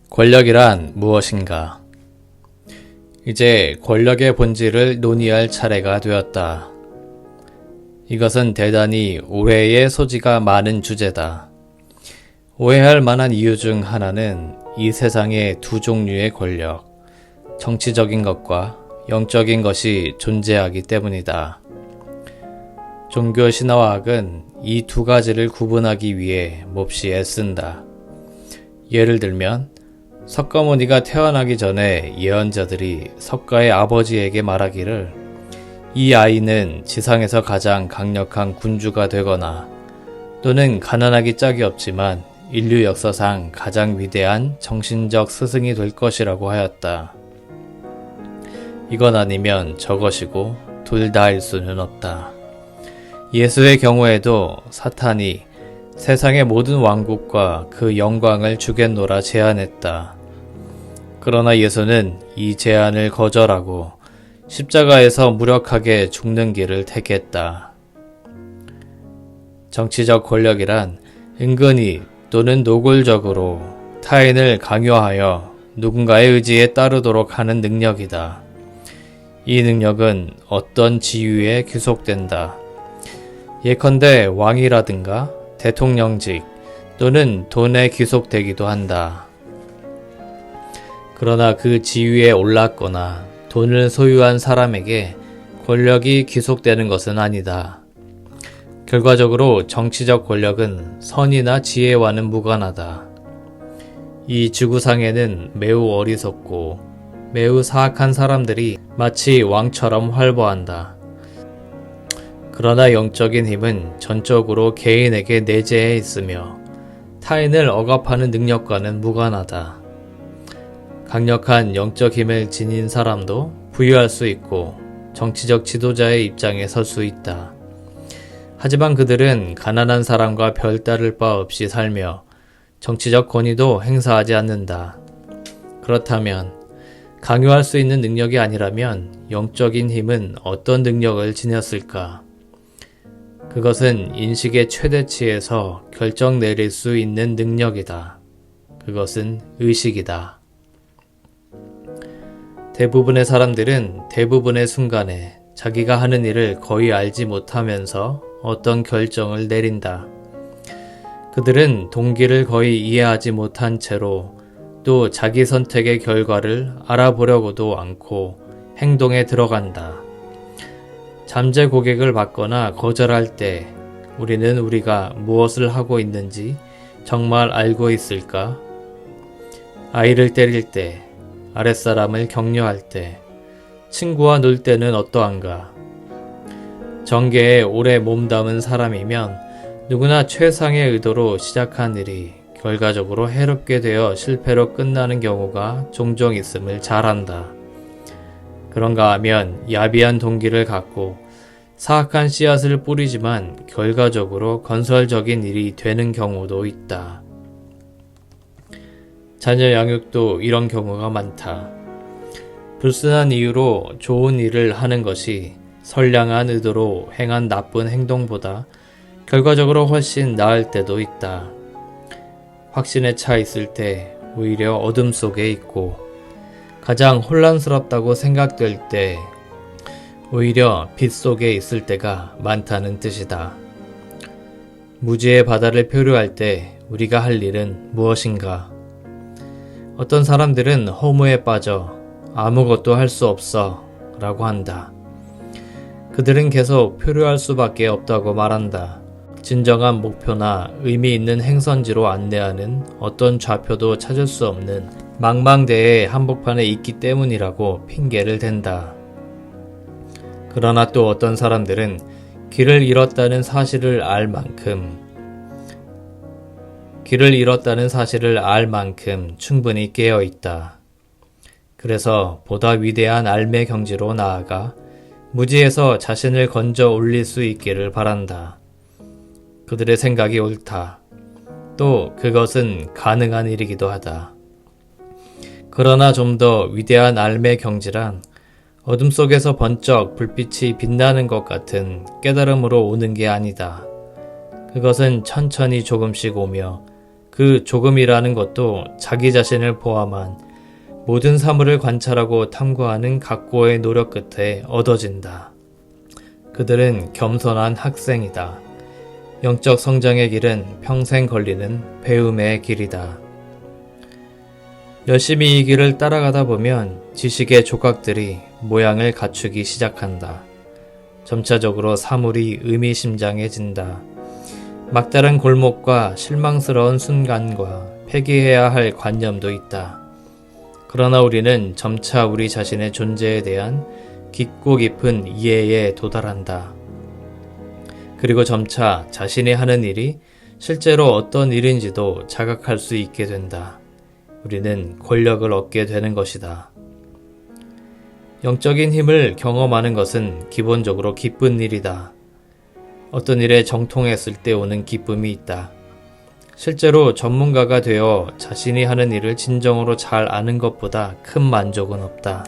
권력이란 무엇인가? 이제 권력의 본질을 논의할 차례가 되었다. 이것은 대단히 오해의 소지가 많은 주제다. 오해할 만한 이유 중 하나는 이 세상에 두 종류의 권력, 정치적인 것과 영적인 것이 존재하기 때문이다. 종교 신화학은 이 두 가지를 구분하기 위해 몹시 애쓴다. 예를 들면 석가모니가 태어나기 전에 예언자들이 석가의 아버지에게 말하기를 이 아이는 지상에서 가장 강력한 군주가 되거나 또는 가난하기 짝이 없지만 인류 역사상 가장 위대한 정신적 스승이 될 것이라고 하였다. 이건 아니면 저것이고 둘 다일 수는 없다. 예수의 경우에도 사탄이 세상의 모든 왕국과 그 영광을 주겠노라 제안했다. 그러나 예수는 이 제안을 거절하고 십자가에서 무력하게 죽는 길을 택했다. 정치적 권력이란 은근히 또는 노골적으로 타인을 강요하여 누군가의 의지에 따르도록 하는 능력이다. 이 능력은 어떤 지위에 귀속된다. 예컨대 왕이라든가 대통령직 또는 돈에 귀속되기도 한다. 그러나 그 지위에 올랐거나 돈을 소유한 사람에게 권력이 귀속되는 것은 아니다. 결과적으로 정치적 권력은 선이나 지혜와는 무관하다. 이 지구상에는 매우 어리석고 매우 사악한 사람들이 마치 왕처럼 활보한다. 그러나 영적인 힘은 전적으로 개인에게 내재해 있으며 타인을 억압하는 능력과는 무관하다. 강력한 영적 힘을 지닌 사람도 부유할 수 있고 정치적 지도자의 입장에 설 수 있다. 하지만 그들은 가난한 사람과 별다를 바 없이 살며 정치적 권위도 행사하지 않는다. 그렇다면 강요할 수 있는 능력이 아니라면 영적인 힘은 어떤 능력을 지녔을까? 그것은 인식의 최대치에서 결정 내릴 수 있는 능력이다. 그것은 의식이다. 대부분의 사람들은 대부분의 순간에 자기가 하는 일을 거의 알지 못하면서 어떤 결정을 내린다. 그들은 동기를 거의 이해하지 못한 채로 또 자기 선택의 결과를 알아보려고도 않고 행동에 들어간다. 잠재 고객을 받거나 거절할 때 우리는 우리가 무엇을 하고 있는지 정말 알고 있을까? 아이를 때릴 때, 아랫사람을 격려할 때, 친구와 놀 때는 어떠한가? 정계에 오래 몸담은 사람이면 누구나 최상의 의도로 시작한 일이 결과적으로 해롭게 되어 실패로 끝나는 경우가 종종 있음을 잘 안다. 그런가 하면 야비한 동기를 갖고 사악한 씨앗을 뿌리지만 결과적으로 건설적인 일이 되는 경우도 있다. 자녀 양육도 이런 경우가 많다. 불순한 이유로 좋은 일을 하는 것이 선량한 의도로 행한 나쁜 행동보다 결과적으로 훨씬 나을 때도 있다. 확신에 차 있을 때 오히려 어둠 속에 있고 가장 혼란스럽다고 생각될 때 오히려 빛 속에 있을 때가 많다는 뜻이다. 무지의 바다를 표류할 때 우리가 할 일은 무엇인가? 어떤 사람들은 허무에 빠져 아무것도 할 수 없어 라고 한다. 그들은 계속 표류할 수밖에 없다고 말한다. 진정한 목표나 의미 있는 행선지로 안내하는 어떤 좌표도 찾을 수 없는 망망대해 한복판에 있기 때문이라고 핑계를 댄다. 그러나 또 어떤 사람들은 길을 잃었다는 사실을 알 만큼 충분히 깨어 있다. 그래서 보다 위대한 알매 경지로 나아가 무지에서 자신을 건져 올릴 수 있기를 바란다. 그들의 생각이 옳다. 또 그것은 가능한 일이기도 하다. 그러나 좀 더 위대한 알매 경지란 어둠 속에서 번쩍 불빛이 빛나는 것 같은 깨달음으로 오는 게 아니다. 그것은 천천히 조금씩 오며 그 조금이라는 것도 자기 자신을 포함한 모든 사물을 관찰하고 탐구하는 각고의 노력 끝에 얻어진다. 그들은 겸손한 학생이다. 영적 성장의 길은 평생 걸리는 배움의 길이다. 열심히 이 길을 따라가다 보면 지식의 조각들이 모양을 갖추기 시작한다. 점차적으로 사물이 의미심장해진다. 막다른 골목과 실망스러운 순간과 폐기해야 할 관념도 있다. 그러나 우리는 점차 우리 자신의 존재에 대한 깊고 깊은 이해에 도달한다. 그리고 점차 자신이 하는 일이 실제로 어떤 일인지도 자각할 수 있게 된다. 우리는 권력을 얻게 되는 것이다. 영적인 힘을 경험하는 것은 기본적으로 기쁜 일이다. 어떤 일에 정통했을 때 오는 기쁨이 있다. 실제로 전문가가 되어 자신이 하는 일을 진정으로 잘 아는 것보다 큰 만족은 없다.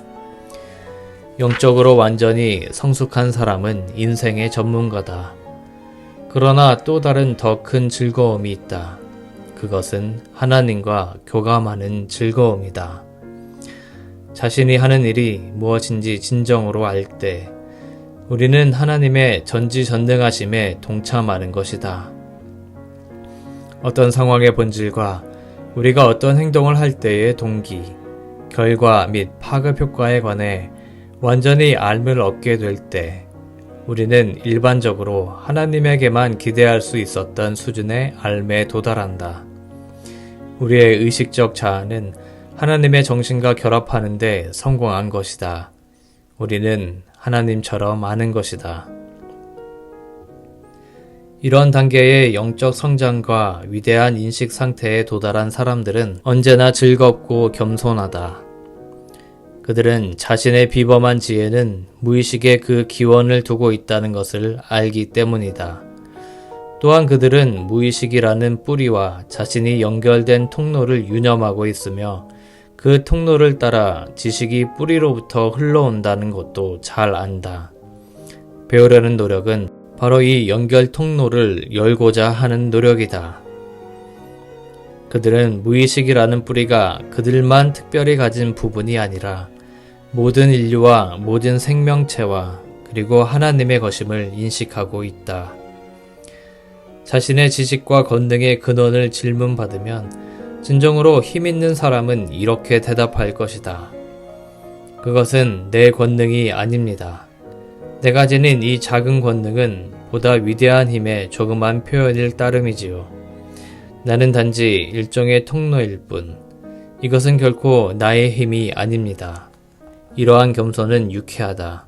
영적으로 완전히 성숙한 사람은 인생의 전문가다. 그러나 또 다른 더 큰 즐거움이 있다. 그것은 하나님과 교감하는 즐거움이다. 자신이 하는 일이 무엇인지 진정으로 알 때 우리는 하나님의 전지전능하심에 동참하는 것이다. 어떤 상황의 본질과 우리가 어떤 행동을 할 때의 동기, 결과 및 파급 효과에 관해 완전히 알을 얻게 될 때 우리는 일반적으로 하나님에게만 기대할 수 있었던 수준의 알에 도달한다. 우리의 의식적 자아는 하나님의 정신과 결합하는 데 성공한 것이다. 우리는 하나님처럼 아는 것이다. 이런 단계의 영적 성장과 위대한 인식 상태에 도달한 사람들은 언제나 즐겁고 겸손하다. 그들은 자신의 비범한 지혜는 무의식에 그 기원을 두고 있다는 것을 알기 때문이다. 또한 그들은 무의식이라는 뿌리와 자신이 연결된 통로를 유념하고 있으며 그 통로를 따라 지식이 뿌리로부터 흘러온다는 것도 잘 안다. 배우려는 노력은 바로 이 연결 통로를 열고자 하는 노력이다. 그들은 무의식이라는 뿌리가 그들만 특별히 가진 부분이 아니라 모든 인류와 모든 생명체와 그리고 하나님의 것임을 인식하고 있다. 자신의 지식과 권능의 근원을 질문받으면 진정으로 힘있는 사람은 이렇게 대답할 것이다. 그것은 내 권능이 아닙니다. 내가 지닌 이 작은 권능은 보다 위대한 힘의 조그만 표현일 따름이지요. 나는 단지 일종의 통로일 뿐. 이것은 결코 나의 힘이 아닙니다. 이러한 겸손은 유쾌하다.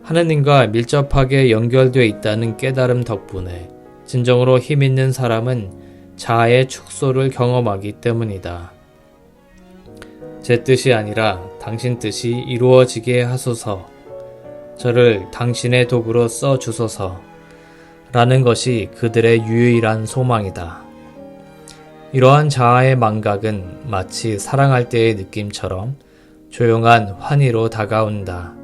하나님과 밀접하게 연결되어 있다는 깨달음 덕분에 진정으로 힘있는 사람은 자아의 축소를 경험하기 때문이다. 제 뜻이 아니라 당신 뜻이 이루어지게 하소서. 저를 당신의 도구로 써 주소서. 라는 것이 그들의 유일한 소망이다. 이러한 자아의 망각은 마치 사랑할 때의 느낌처럼 조용한 환희로 다가온다.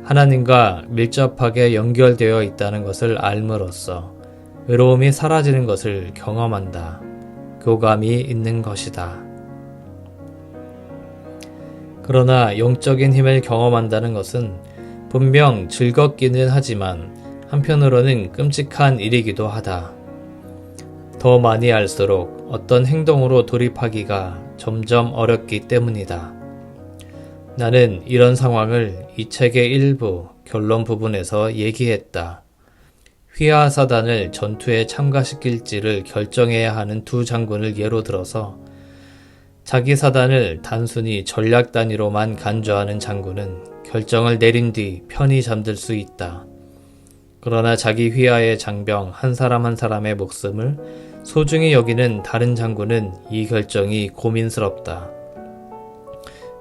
하나님과 밀접하게 연결되어 있다는 것을 알므로써 외로움이 사라지는 것을 경험한다. 교감이 있는 것이다. 그러나 영적인 힘을 경험한다는 것은 분명 즐겁기는 하지만 한편으로는 끔찍한 일이기도 하다. 더 많이 알수록 어떤 행동으로 돌입하기가 점점 어렵기 때문이다. 나는 이런 상황을 이 책의 일부 결론 부분에서 얘기했다. 휘하 사단을 전투에 참가시킬지를 결정해야 하는 두 장군을 예로 들어서 자기 사단을 단순히 전략 단위로만 간주하는 장군은 결정을 내린 뒤 편히 잠들 수 있다. 그러나 자기 휘하의 장병 한 사람 한 사람의 목숨을 소중히 여기는 다른 장군은 이 결정이 고민스럽다.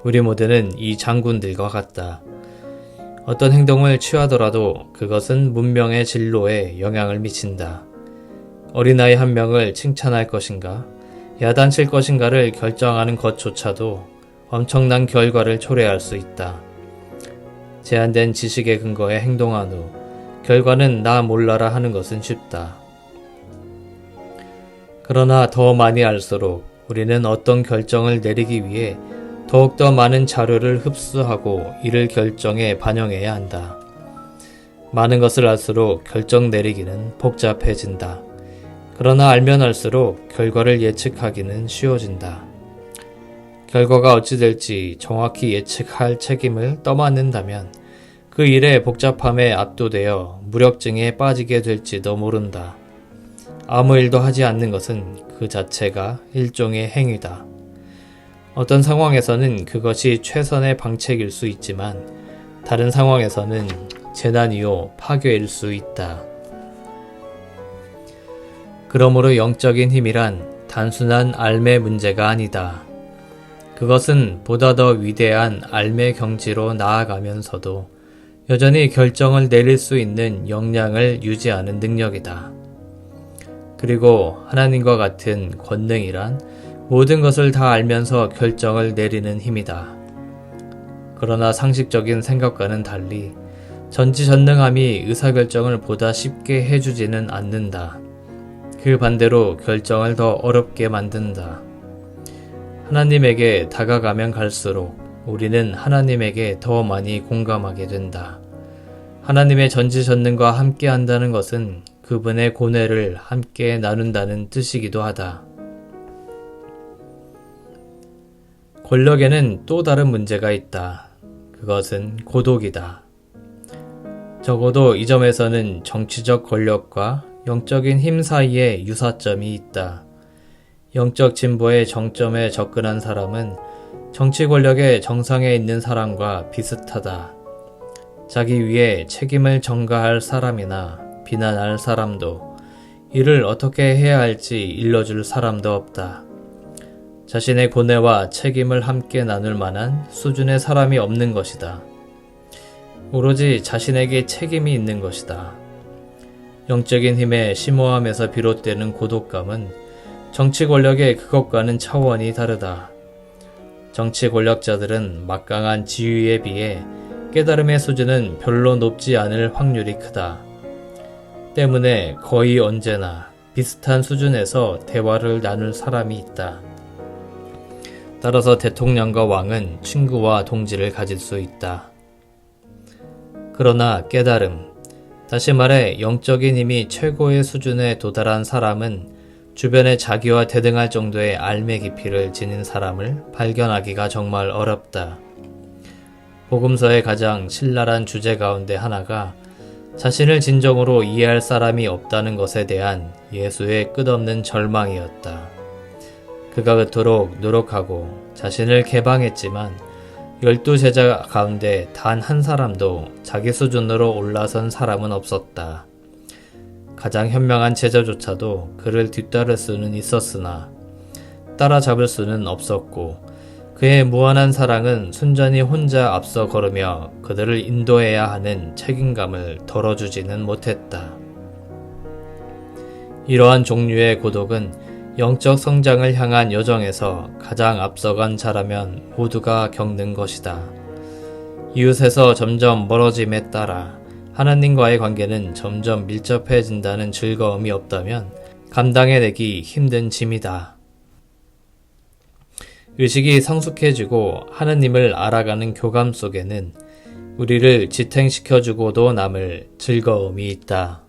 우리 모두는 이 장군들과 같다. 어떤 행동을 취하더라도 그것은 문명의 진로에 영향을 미친다. 어린아이 한 명을 칭찬할 것인가, 야단칠 것인가를 결정하는 것조차도 엄청난 결과를 초래할 수 있다. 제한된 지식에 근거해 행동한 후 결과는 나 몰라라 하는 것은 쉽다. 그러나 더 많이 알수록 우리는 어떤 결정을 내리기 위해 더욱더 많은 자료를 흡수하고 이를 결정에 반영해야 한다. 많은 것을 알수록 결정 내리기는 복잡해진다. 그러나 알면 알수록 결과를 예측하기는 쉬워진다. 결과가 어찌 될지 정확히 예측할 책임을 떠맡는다면 그 일의 복잡함에 압도되어 무력증에 빠지게 될지도 모른다. 아무 일도 하지 않는 것은 그 자체가 일종의 행위다. 어떤 상황에서는 그것이 최선의 방책일 수 있지만 다른 상황에서는 재난이요 파괴일 수 있다. 그러므로 영적인 힘이란 단순한 알매 문제가 아니다. 그것은 보다 더 위대한 알매 경지로 나아가면서도 여전히 결정을 내릴 수 있는 역량을 유지하는 능력이다. 그리고 하나님과 같은 권능이란 모든 것을 다 알면서 결정을 내리는 힘이다. 그러나 상식적인 생각과는 달리 전지전능함이 의사결정을 보다 쉽게 해주지는 않는다. 그 반대로 결정을 더 어렵게 만든다. 하나님에게 다가가면 갈수록 우리는 하나님에게 더 많이 공감하게 된다. 하나님의 전지전능과 함께 한다는 것은 그분의 고뇌를 함께 나눈다는 뜻이기도 하다. 권력에는 또 다른 문제가 있다. 그것은 고독이다. 적어도 이 점에서는 정치적 권력과 영적인 힘 사이에 유사점이 있다. 영적 진보의 정점에 접근한 사람은 정치 권력의 정상에 있는 사람과 비슷하다. 자기 위에 책임을 전가할 사람이나 비난할 사람도 이를 어떻게 해야 할지 일러줄 사람도 없다. 자신의 고뇌와 책임을 함께 나눌 만한 수준의 사람이 없는 것이다. 오로지 자신에게 책임이 있는 것이다. 영적인 힘의 심오함에서 비롯되는 고독감은 정치 권력의 그것과는 차원이 다르다. 정치 권력자들은 막강한 지위에 비해 깨달음의 수준은 별로 높지 않을 확률이 크다. 때문에 거의 언제나 비슷한 수준에서 대화를 나눌 사람이 있다. 따라서 대통령과 왕은 친구와 동지를 가질 수 있다. 그러나 깨달음, 다시 말해 영적인 힘이 최고의 수준에 도달한 사람은 주변에 자기와 대등할 정도의 알매 깊이를 지닌 사람을 발견하기가 정말 어렵다. 복음서의 가장 신랄한 주제 가운데 하나가 자신을 진정으로 이해할 사람이 없다는 것에 대한 예수의 끝없는 절망이었다. 그가 그토록 노력하고 자신을 개방했지만 12제자 가운데 단 한 사람도 자기 수준으로 올라선 사람은 없었다. 가장 현명한 제자조차도 그를 뒤따를 수는 있었으나 따라잡을 수는 없었고 그의 무한한 사랑은 순전히 혼자 앞서 걸으며 그들을 인도해야 하는 책임감을 덜어주지는 못했다. 이러한 종류의 고독은 영적 성장을 향한 여정에서 가장 앞서간 자라면 모두가 겪는 것이다. 이웃에서 점점 멀어짐에 따라 하나님과의 관계는 점점 밀접해진다는 즐거움이 없다면 감당해내기 힘든 짐이다. 의식이 성숙해지고 하나님을 알아가는 교감 속에는 우리를 지탱시켜주고도 남을 즐거움이 있다.